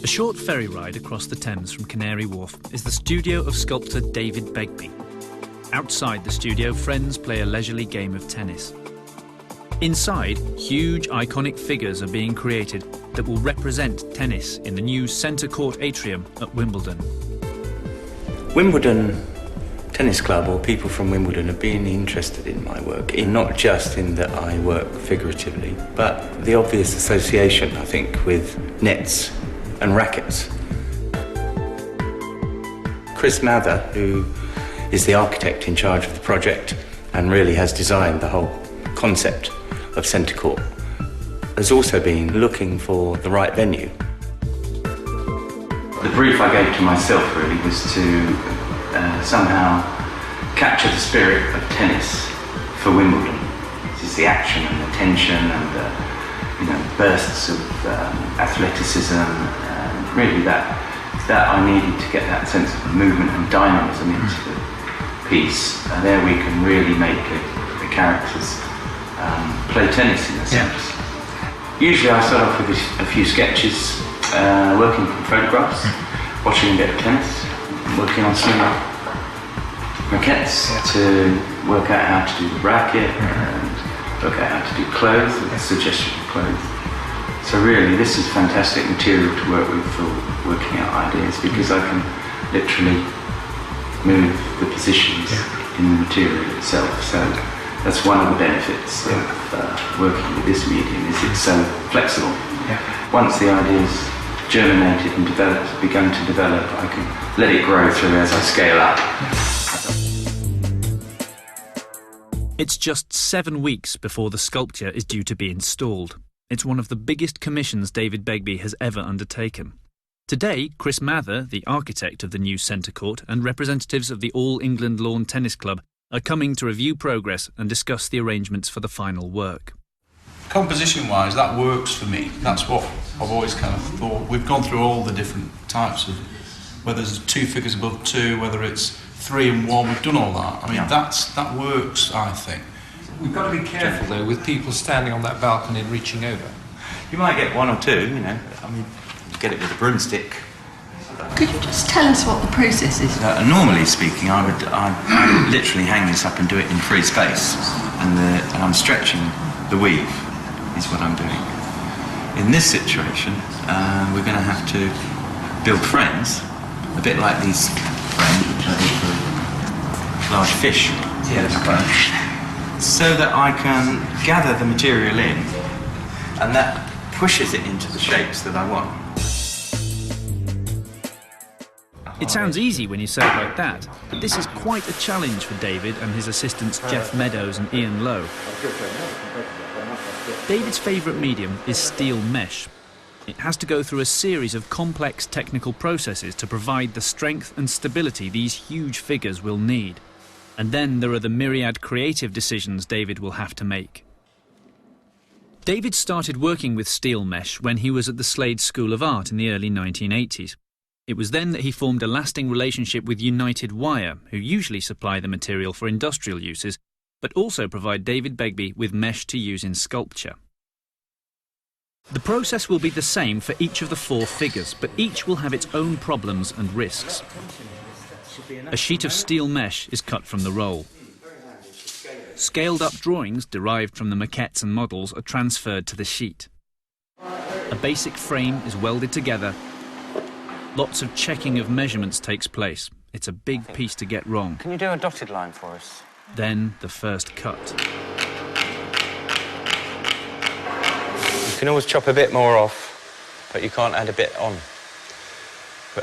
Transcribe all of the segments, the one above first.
A short ferry ride across the Thames from Canary Wharf is the studio of sculptor David Begbie. Outside the studio, friends play a leisurely game of tennis. Inside, huge iconic figures are being created that will represent tennis in the new centre court atrium at Wimbledon. Wimbledon Tennis Club, or people from Wimbledon, have been interested in my work, not just in that I work figuratively, but the obvious association, I think, with nets and rackets. Chris Mather, who is the architect in charge of the project and really has designed the whole concept of centre court, has also been looking for the right venue. The brief I gave to myself really was to somehow capture the spirit of tennis for Wimbledon. This is the action and the tension and the bursts of athleticism, and really that I needed to get that sense of movement and dynamism into the piece. And there we can really make the characters play tennis in a sense. Usually I start off with a few sketches, working from photographs, watching a bit of tennis, working on some maquettes to work out how to do the racket and work out how to do clothes, with suggestion of clothes. So really this is fantastic material to work with for working out ideas, because I can literally move the positions in the material itself. So that's one of the benefits of working with this medium, is it's so flexible. Once the ideas germinated and begun to develop, I can let it grow through as I scale up. It's just 7 weeks before the sculpture is due to be installed. It's one of the biggest commissions David Begbie has ever undertaken. Today, Chris Mather, the architect of the new centre court, and representatives of the All England Lawn Tennis Club are coming to review progress and discuss the arrangements for the final work. Composition-wise, that works for me. That's what I've always kind of thought. We've gone through all the different types of, whether it's 2 figures above 2, whether it's 3 and 1, we've done all that. I mean, that works, I think. We've got to be careful, though, with people standing on that balcony and reaching over. You might get 1 or 2, I mean, get it with a broomstick. Could you just tell us what the process is? Normally speaking, I would literally hang this up and do it in free space, and I'm stretching the weave, is what I'm doing. In this situation, we're going to have to build frames, a bit like these frames which I did for large fish. So that I can gather the material in, and that pushes it into the shapes that I want. It sounds easy when you say it like that, but this is quite a challenge for David and his assistants Jeff Meadows and Ian Lowe. David's favourite medium is steel mesh. It has to go through a series of complex technical processes to provide the strength and stability these huge figures will need. And then there are the myriad creative decisions David will have to make. David started working with steel mesh when he was at the Slade School of Art in the early 1980s. It was then that he formed a lasting relationship with United Wire, who usually supply the material for industrial uses, but also provide David Begbie with mesh to use in sculpture. The process will be the same for each of the 4 figures, but each will have its own problems and risks. A sheet of steel mesh is cut from the roll. Scaled-up drawings derived from the maquettes and models are transferred to the sheet. A basic frame is welded together. Lots of checking of measurements takes place. It's a big piece to get wrong. Can you do a dotted line for us? Then the first cut. You can always chop a bit more off, but you can't add a bit on.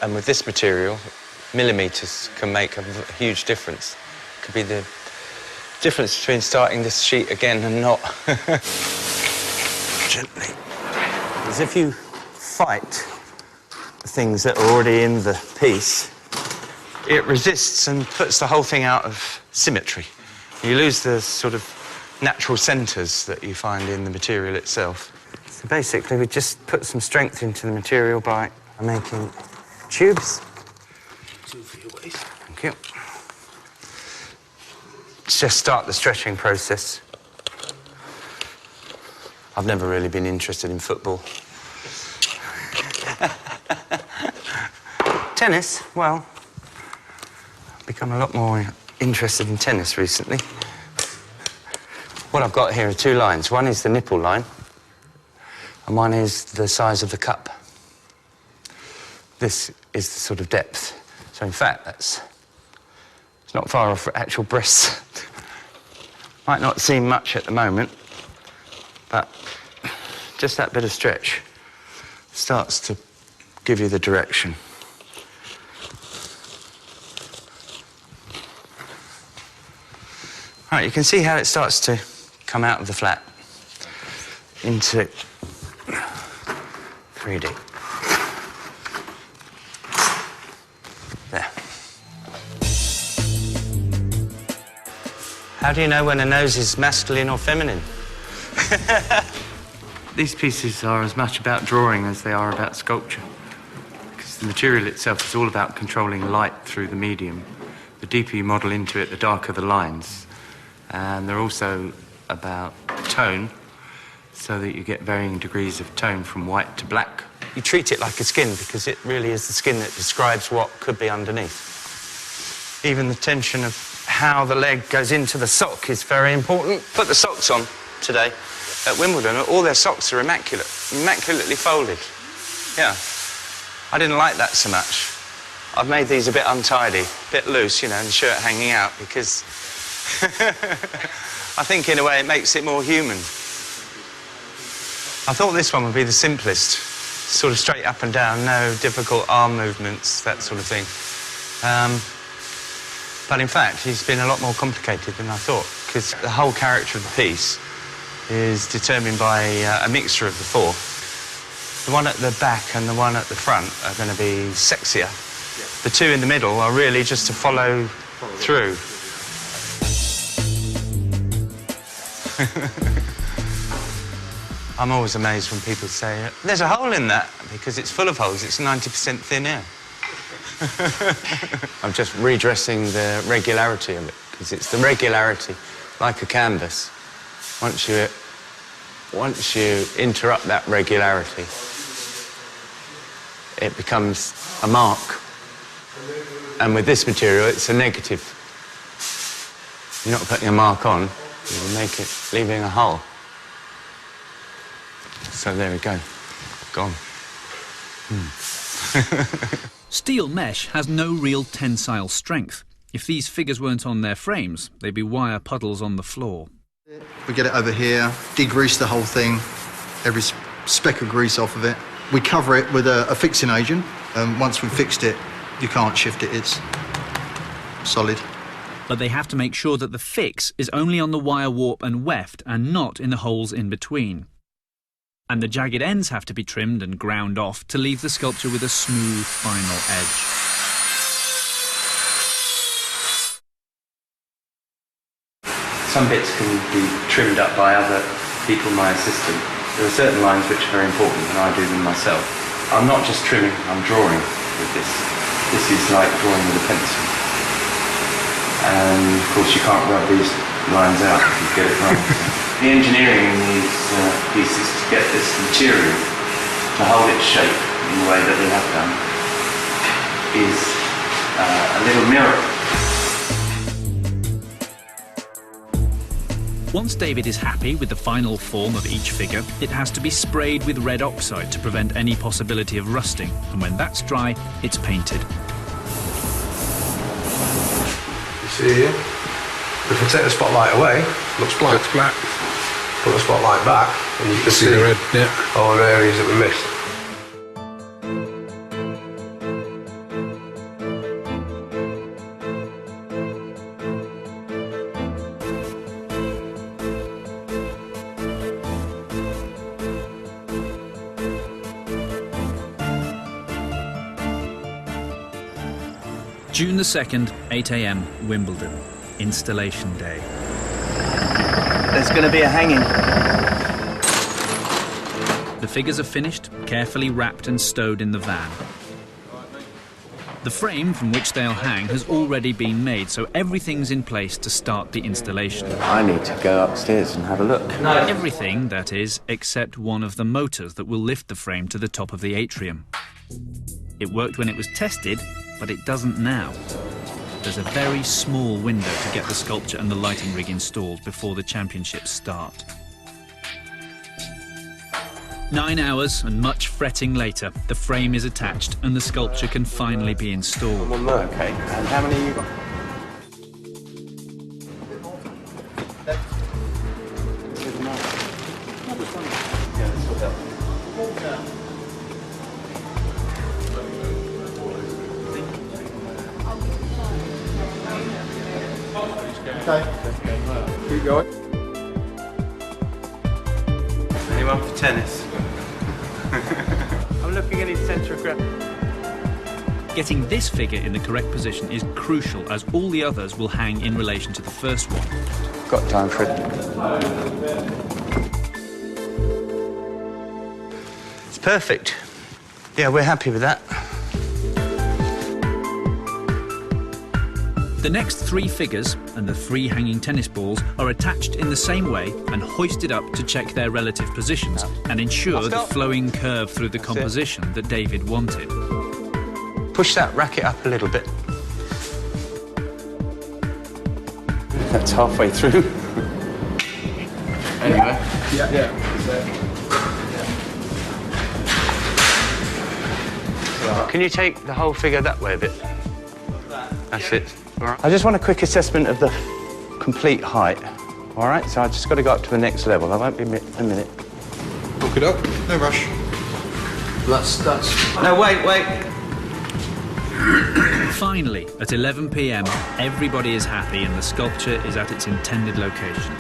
And with this material, millimetres can make a huge difference. It could be the difference between starting this sheet again and not. Gently. As if you fight things that are already in the piece, it resists and puts the whole thing out of symmetry. You lose the sort of natural centres that you find in the material itself. So basically we just put some strength into the material by making tubes. Thank you. Let's just start the stretching process. I've never really been interested in football. tennis, well, I've become a lot more interested in tennis recently. What I've got here are two lines. One is the nipple line, and one is the size of the cup. This is the sort of depth. So in fact, it's not far off actual breasts. Might not seem much at the moment, but just that bit of stretch starts to give you the direction. Right, you can see how it starts to come out of the flat into 3D. There. How do you know when a nose is masculine or feminine? These pieces are as much about drawing as they are about sculpture, because the material itself is all about controlling light through the medium. The deeper you model into it, the darker the lines. And they're also about tone, so that you get varying degrees of tone from white to black. You treat it like a skin, because it really is the skin that describes what could be underneath. Even the tension of how the leg goes into the sock is very important. Put the socks on today at Wimbledon. All their socks are immaculate, immaculately folded. Yeah, I didn't like that so much. I've made these a bit untidy, a bit loose, you know, and the shirt hanging out, because I think in a way it makes it more human. I thought this one would be the simplest, sort of straight up and down, no difficult arm movements, that sort of thing. But in fact, it's been a lot more complicated than I thought, because the whole character of the piece is determined by a mixture of the four. The one at the back and the one at the front are going to be sexier. The two in the middle are really just to follow through. I'm always amazed when people say, there's a hole in that, because it's full of holes. It's 90% thin air. I'm just redressing the regularity of it, because it's the regularity, like a canvas. Once you interrupt that regularity, it becomes a mark. And with this material, it's a negative. You're not putting a mark on, you make it leaving a hole. So there we go, gone. Steel mesh has no real tensile strength. If these figures weren't on their frames, they'd be wire puddles on the floor. We get it over here, degrease the whole thing, every speck of grease off of it. We cover it with a fixing agent, and once we've fixed it, you can't shift it, it's solid. But they have to make sure that the fix is only on the wire warp and weft and not in the holes in between. And the jagged ends have to be trimmed and ground off to leave the sculpture with a smooth final edge. Some bits can be trimmed up by other people, my assistant. There are certain lines which are very important, and I do them myself. I'm not just trimming, I'm drawing with this. This is like drawing with a pencil. And of course you can't rub these lines out if you get it wrong. The engineering in these pieces to get this material to hold its shape in the way that they have done is a little miracle. Once David is happy with the final form of each figure, it has to be sprayed with red oxide to prevent any possibility of rusting, and when that's dry, it's painted. You see here? If we take the spotlight away, looks black. Looks black. Put the spotlight back, and you can see the red, yeah, all the areas that we missed. June the 2nd, 8 AM, Wimbledon. Installation day. There's going to be a hanging. The figures are finished, carefully wrapped and stowed in the van. The frame from which they'll hang has already been made, so everything's in place to start the installation. I need to go upstairs and have a look. Everything, that is, except one of the motors that will lift the frame to the top of the atrium. It worked when it was tested, but it doesn't now. There's a very small window to get the sculpture and the lighting rig installed before the championships start. 9 hours and much fretting later, the frame is attached and the sculpture can finally be installed. Okay, and how many you got? Keep going. Anyone for tennis? I'm looking at his centre of gravity. Getting this figure in the correct position is crucial, as all the others will hang in relation to the first one. Got time for it. It's perfect. Yeah, we're happy with that. The next 3 figures and the 3 hanging tennis balls are attached in the same way and hoisted up to check their relative positions and ensure the flowing curve through the composition that David wanted. Push that racket up a little bit. That's halfway through. Anyway. Yeah. Can you take the whole figure that way a bit? That's it. All right. I just want a quick assessment of the complete height. All right, so I've just got to go up to the next level. I won't be a minute. Look it up. No rush. That's... No, wait. Finally, at 11 p.m, everybody is happy and the sculpture is at its intended location.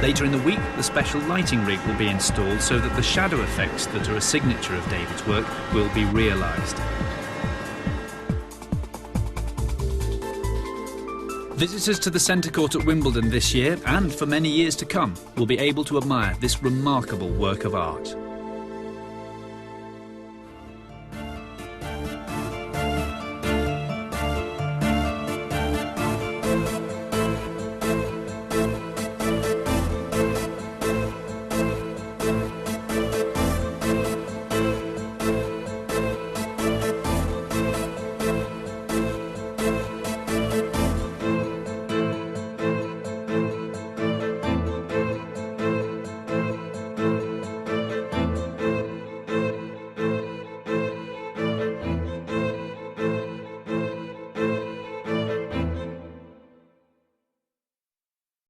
Later in the week, the special lighting rig will be installed so that the shadow effects that are a signature of David's work will be realised. Visitors to the Centre Court at Wimbledon this year, and for many years to come, will be able to admire this remarkable work of art.